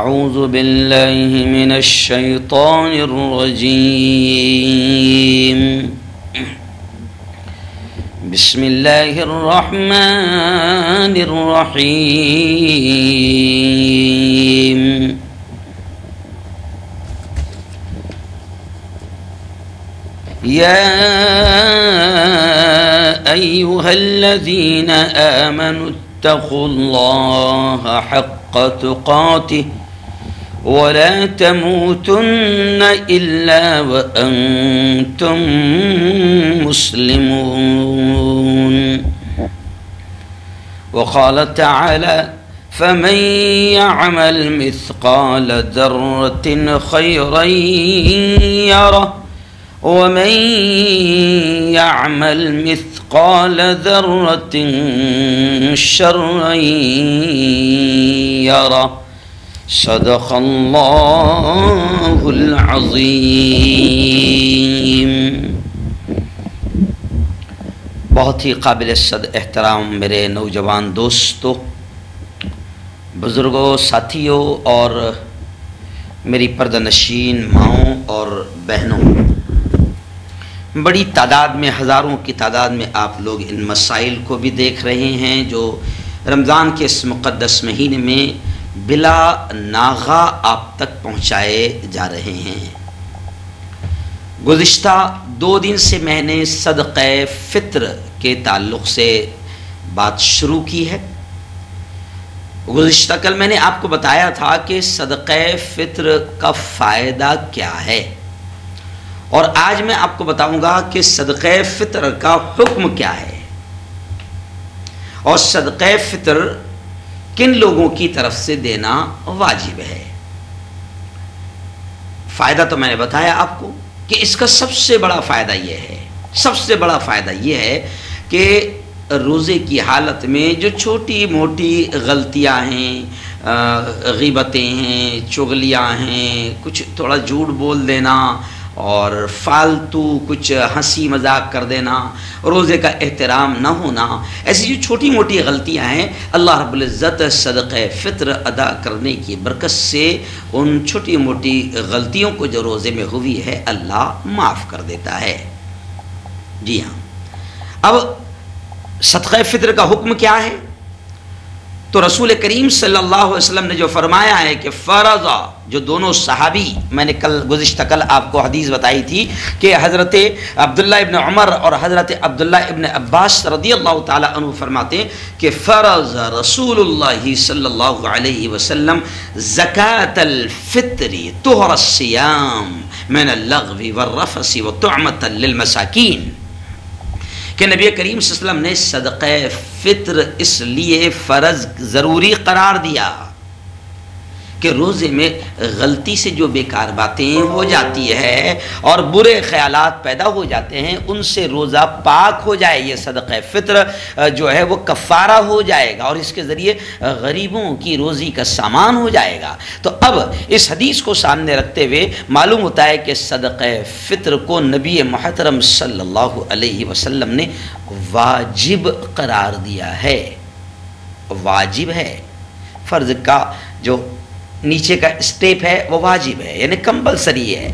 أعوذ بالله من الشيطان الرجيم بسم الله الرحمن الرحيم يا أيها الذين آمنوا اتقوا الله حق تقاته ولا تموتن إلا وأنتم مسلمون وقال تعالى فمن يعمل مثقال ذرة خيرا يره ومن يعمل مثقال ذرة شرا يره صدق اللہ العظیم۔ بہت ہی قابل صد احترام میرے نوجوان دوستوں، بزرگوں، ساتھیوں اور میری پردہ نشین ماؤں اور بہنوں، بڑی تعداد میں، ہزاروں کی تعداد میں آپ لوگ ان مسائل کو بھی دیکھ رہے ہیں جو رمضان کے اس مقدس مہینے میں بلا ناغہ آپ تک پہنچائے جا رہے ہیں۔ گزشتہ 2 دن سے میں نے صدقہ فطر کے تعلق سے بات شروع کی ہے۔ گزشتہ کل میں نے آپ کو بتایا تھا کہ صدقہ فطر کا فائدہ کیا ہے، اور آج میں آپ کو بتاؤں گا کہ صدقہ فطر کا حکم کیا ہے اور صدقہ فطر کن لوگوں کی طرف سے دینا واجب ہے۔ فائدہ تو میں نے بتایا آپ کو کہ اس کا سب سے بڑا فائدہ یہ ہے کہ روزے کی حالت میں جو چھوٹی موٹی غلطیاں ہیں، غیبتیں ہیں، چغلیاں ہیں، کچھ تھوڑا جھوٹ بول دینا اور فالتو کچھ ہنسی مذاق کر دینا، روزے کا احترام نہ ہونا، ایسی جو چھوٹی موٹی غلطیاں ہیں، اللہ رب العزت صدقہ فطر ادا کرنے کی برکت سے ان چھوٹی موٹی غلطیوں کو جو روزے میں ہوئی ہے اللہ معاف کر دیتا ہے۔ جی ہاں، اب صدقہ فطر کا حکم کیا ہے؟ تو رسول کریم صلی اللہ علیہ وسلم نے جو فرمایا ہے کہ فرضا، جو دونوں صحابی، میں نے گزشتہ کل آپ کو حدیث بتائی تھی کہ حضرت عبداللہ ابن عمر اور حضرت عبداللہ ابن عباس رضی اللہ تعالی عنہ فرماتے ہیں کہ فرض رسول اللہ صلی اللہ علیہ وسلم زکاة الفطر طہر الصیام من اللغو والرفث وطعمة للمساکین، کہ نبی کریم صلی اللہ علیہ وسلم نے صدقہ فطر اس لیے فرض ضروری قرار دیا کہ روزے میں غلطی سے جو بیکار باتیں ہو جاتی ہے اور برے خیالات پیدا ہو جاتے ہیں، ان سے روزہ پاک ہو جائے۔ یہ صدقہ فطر جو ہے وہ کفارہ ہو جائے گا اور اس کے ذریعے غریبوں کی روزی کا سامان ہو جائے گا۔ تو اب اس حدیث کو سامنے رکھتے ہوئے معلوم ہوتا ہے کہ صدقہ فطر کو نبی محترم صلی اللہ علیہ وسلم نے واجب قرار دیا ہے۔ واجب ہے، فرض کا جو نیچے کا اسٹیپ ہے وہ واجب ہے، یعنی کمپلسری ہے۔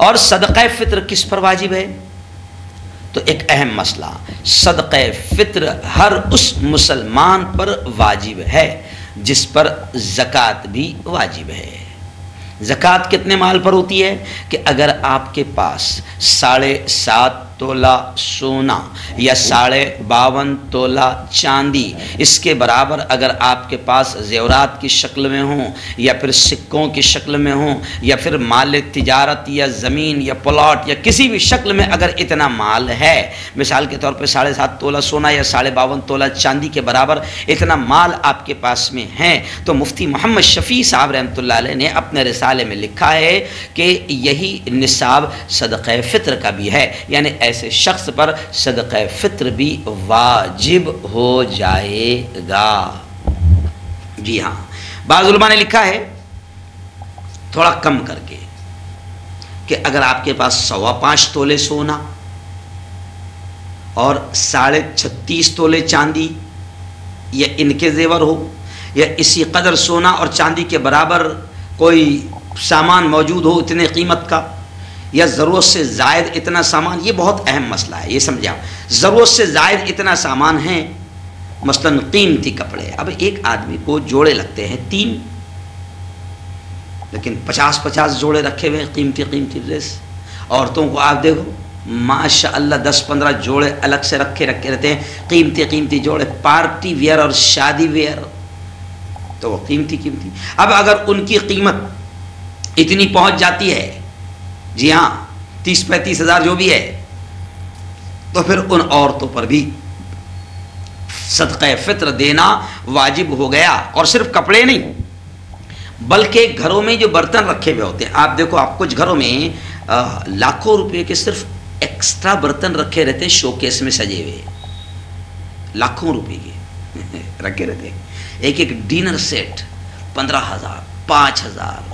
اور صدقہ فطر کس پر واجب ہے؟ تو ایک اہم مسئلہ، صدقہ فطر ہر اس مسلمان پر واجب ہے جس پر زکوٰۃ بھی واجب ہے۔ زکوٰۃ کتنے مال پر ہوتی ہے کہ اگر آپ کے پاس 7.5 تولہ سونا یا 52.5 تولہ چاندی، اس کے برابر اگر آپ کے پاس زیورات کی شکل میں ہوں یا پھر سکوں کی شکل میں ہوں یا پھر مال تجارت یا زمین یا پلاٹ یا کسی بھی شکل میں اگر اتنا مال ہے، مثال کے طور پہ 7.5 تولہ سونا یا 52.5 تولہ چاندی کے برابر اتنا مال آپ کے پاس میں ہے، تو مفتی محمد شفیع صاحب رحمۃ اللہ علیہ نے اپنے رسالے میں لکھا ہے کہ یہی نصاب صدقہ فطر کا بھی ہے، یعنی ایسے شخص پر صدقہ فطر بھی واجب ہو جائے گا۔ جی ہاں، بعض علماء نے لکھا ہے تھوڑا کم کر کے کہ اگر آپ کے پاس 5.25 تولے سونا اور 36.5 تولے چاندی یا ان کے زیور ہو، یا اسی قدر سونا اور چاندی کے برابر کوئی سامان موجود ہو اتنے قیمت کا، یا ضرورت سے زائد اتنا سامان، یہ بہت اہم مسئلہ ہے، یہ سمجھا۔ ضرورت سے زائد اتنا سامان ہے، مثلا قیمتی کپڑے، اب ایک آدمی کو جوڑے لگتے ہیں 3، لیکن 50 جوڑے رکھے ہوئے قیمتی ڈریس۔ عورتوں کو آپ دیکھو ماشاء اللہ 10-15 جوڑے الگ سے رکھے رہتے ہیں، قیمتی جوڑے، پارٹی ویئر اور شادی ویئر، تو وہ قیمتی۔ اب اگر ان کی قیمت اتنی پہنچ جاتی ہے، جی ہاں 30-35 ہزار جو بھی ہے، تو پھر ان عورتوں پر بھی صدقہ فطر دینا واجب ہو گیا۔ اور صرف کپڑے نہیں، بلکہ گھروں میں جو برتن رکھے ہوئے ہوتے ہیں، آپ دیکھو آپ کچھ گھروں میں لاکھوں روپے کے صرف ایکسٹرا برتن رکھے رہتے ہیں، شو کیس میں سجے ہوئے، لاکھوں روپے کے رکھے رہتے ہیں۔ ایک ڈنر سیٹ 15,000 5,000،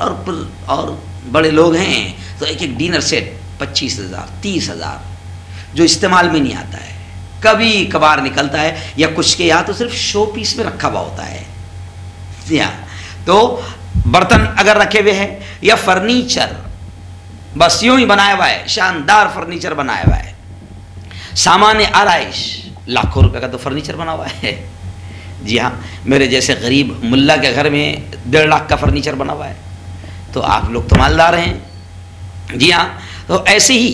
اور بڑے لوگ ہیں تو ایک ڈنر سیٹ 25,000 30,000، جو استعمال میں نہیں آتا ہے، کبھی کبھار نکلتا ہے، یا کچھ کے یہاں تو صرف شو پیس میں رکھا ہوا ہوتا ہے۔ جی ہاں، تو برتن اگر رکھے ہوئے ہیں، یا فرنیچر بس یوں ہی بنایا ہوا ہے، شاندار فرنیچر بنایا ہوا ہے، سامان آرائش، لاکھوں روپے کا تو فرنیچر بنا ہوا ہے۔ جی ہاں، میرے جیسے غریب ملا کے گھر میں 1.5 لاکھ کا فرنیچر بنا ہوا ہے، تو آپ لوگ تو مالدار ہیں۔ جی ہاں، تو ایسے ہی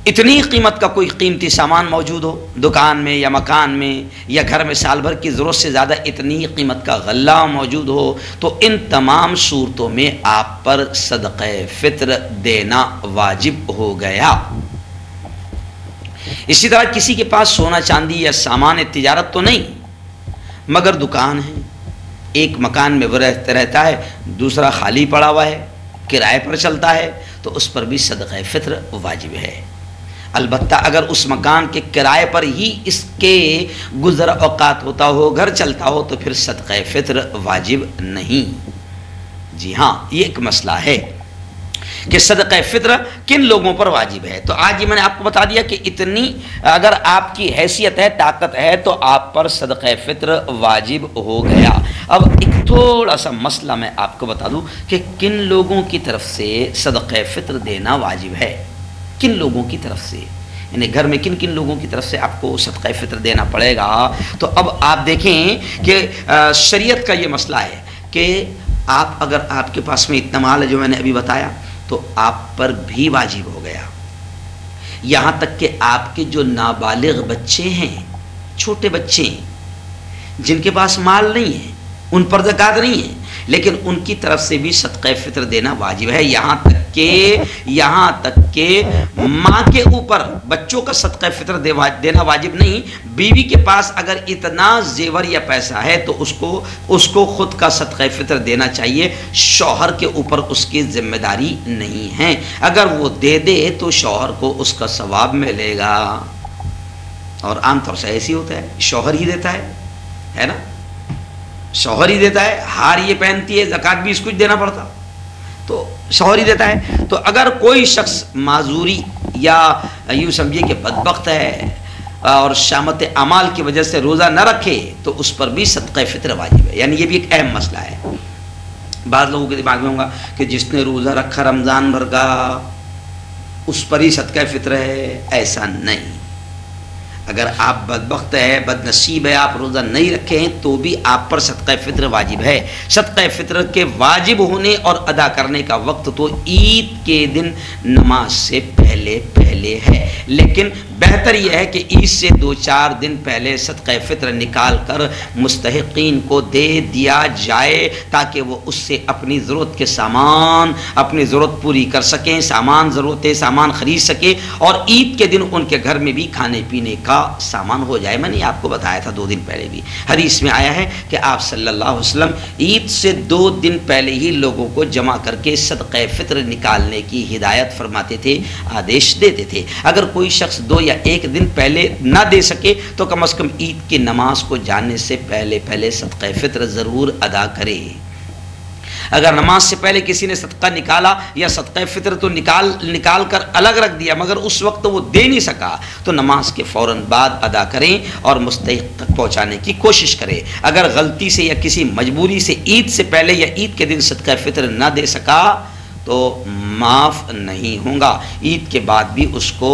اتنی قیمت کا کوئی قیمتی سامان موجود ہو دکان میں یا مکان میں، یا گھر میں سال بھر کی ضرورت سے زیادہ اتنی قیمت کا غلہ موجود ہو، تو ان تمام صورتوں میں آپ پر صدقہ فطر دینا واجب ہو گیا۔ اسی طرح کسی کے پاس سونا چاندی یا سامان تجارت تو نہیں، مگر دکان ہے، ایک مکان میں وہ رہتا ہے، دوسرا خالی پڑا ہوا ہے، کرائے پر چلتا ہے، تو اس پر بھی صدقہ فطر واجب ہے۔ البتہ اگر اس مکان کے کرائے پر ہی اس کے گزر اوقات ہوتا ہو، گھر چلتا ہو، تو پھر صدقہ فطر واجب نہیں۔ جی ہاں، یہ ایک مسئلہ ہے کہ صدقہ فطر کن لوگوں پر واجب ہے۔ تو آج یہ میں نے آپ کو بتا دیا کہ اتنی اگر آپ کی حیثیت ہے، طاقت ہے، تو آپ پر صدقہ فطر واجب ہو گیا۔ اب ایک تھوڑا سا مسئلہ میں آپ کو بتا دوں کہ کن لوگوں کی طرف سے صدقہ فطر دینا واجب ہے، کن لوگوں کی طرف سے، یعنی گھر میں کن لوگوں کی طرف سے آپ کو صدقہ فطر دینا پڑے گا۔ تو اب آپ دیکھیں کہ شریعت کا یہ مسئلہ ہے کہ آپ اگر آپ کے پاس میں اتنا مال ہے جو میں نے ابھی بتایا، تو آپ پر بھی واجب ہو گیا۔ یہاں تک کہ آپ کے جو نابالغ بچے ہیں، چھوٹے بچے ہیں جن کے پاس مال نہیں ہے، ان پر زکوٰۃ نہیں ہے، لیکن ان کی طرف سے بھی صدقہ فطر دینا واجب ہے۔ یہاں تک کہ ماں کے اوپر بچوں کا صدقہ فطر دینا واجب نہیں، بیوی کے پاس اگر اتنا زیور یا پیسہ ہے تو اس کو خود کا صدقہ فطر دینا چاہیے، شوہر کے اوپر اس کی ذمہ داری نہیں ہے۔ اگر وہ دے دے تو شوہر کو اس کا ثواب ملے گا، اور عام طور سے ایسے ہی ہوتا ہے، شوہر ہی دیتا ہے نا، شوہر ہی دیتا ہے، ہار یہ پہنتی ہے، زکوٰۃ بھی اس کو دینا پڑتا، تو شوہر ہی دیتا ہے۔ تو اگر کوئی شخص معذوری یا یوں سمجھیے کہ بدبخت ہے اور شامت اعمال کی وجہ سے روزہ نہ رکھے، تو اس پر بھی صدقہ فطر واجب ہے۔ یعنی یہ بھی ایک اہم مسئلہ ہے۔ بعض لوگوں کے دماغ میں ہوگا کہ جس نے روزہ رکھا رمضان بھر کا اس پر ہی صدقہ فطر ہے، ایسا نہیں۔ اگر آپ بدبخت ہے، بد نصیب ہے، آپ روزہ نہیں رکھے ہیں، تو بھی آپ پر صدقہ فطر واجب ہے۔ صدقہ فطر کے واجب ہونے اور ادا کرنے کا وقت تو عید کے دن نماز سے پہلے ہے، لیکن بہتر یہ ہے کہ عید سے 2-4 دن پہلے صدقہ فطر نکال کر مستحقین کو دے دیا جائے، تاکہ وہ اس سے اپنی ضرورت کے سامان، اپنی ضرورت پوری کر سکیں، سامان خرید سکے، اور عید کے دن ان کے گھر میں بھی کھانے پینے کا سامان ہو جائے۔ میں نے آپ کو بتایا تھا 2 دن پہلے بھی، حدیث میں آیا ہے کہ آپ صلی اللہ علیہ وسلم عید سے 2 دن پہلے ہی لوگوں کو جمع کر کے صدقہ فطر نکالنے کی ہدایت فرماتے تھے، آدیش دیتے تھے۔ اگر کوئی شخص 2 یا 1 دن پہلے نہ دے سکے تو کم از کم عید کی نماز کو جانے سے پہلے صدقہ فطر ضرور ادا کرے۔ اگر نماز سے پہلے کسی نے صدقہ نکالا یا صدقہ فطر تو نکال کر الگ رکھ دیا مگر اس وقت وہ دے نہیں سکا تو نماز کے فوراً بعد ادا کریں اور مستحق تک پہنچانے کی کوشش کریں۔ اگر غلطی سے یا کسی مجبوری سے عید سے پہلے یا عید کے دن صدقہ فطر نہ دے سکا تو معاف نہیں ہوگا، عید کے بعد بھی اس کو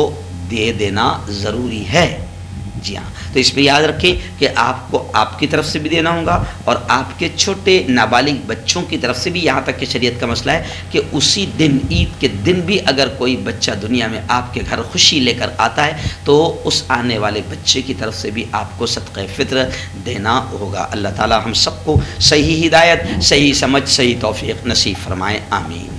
دے دینا ضروری ہے۔ جی ہاں، تو اس پہ یاد رکھیں کہ آپ کو آپ کی طرف سے بھی دینا ہوگا اور آپ کے چھوٹے نابالغ بچوں کی طرف سے بھی، یہاں تک کہ شریعت کا مسئلہ ہے کہ اسی دن عید کے دن بھی اگر کوئی بچہ دنیا میں آپ کے گھر خوشی لے کر آتا ہے تو اس آنے والے بچے کی طرف سے بھی آپ کو صدقہ فطر دینا ہوگا۔ اللہ تعالی ہم سب کو صحیح ہدایت، صحیح سمجھ، صحیح توفیق نصیب فرمائے، آمین۔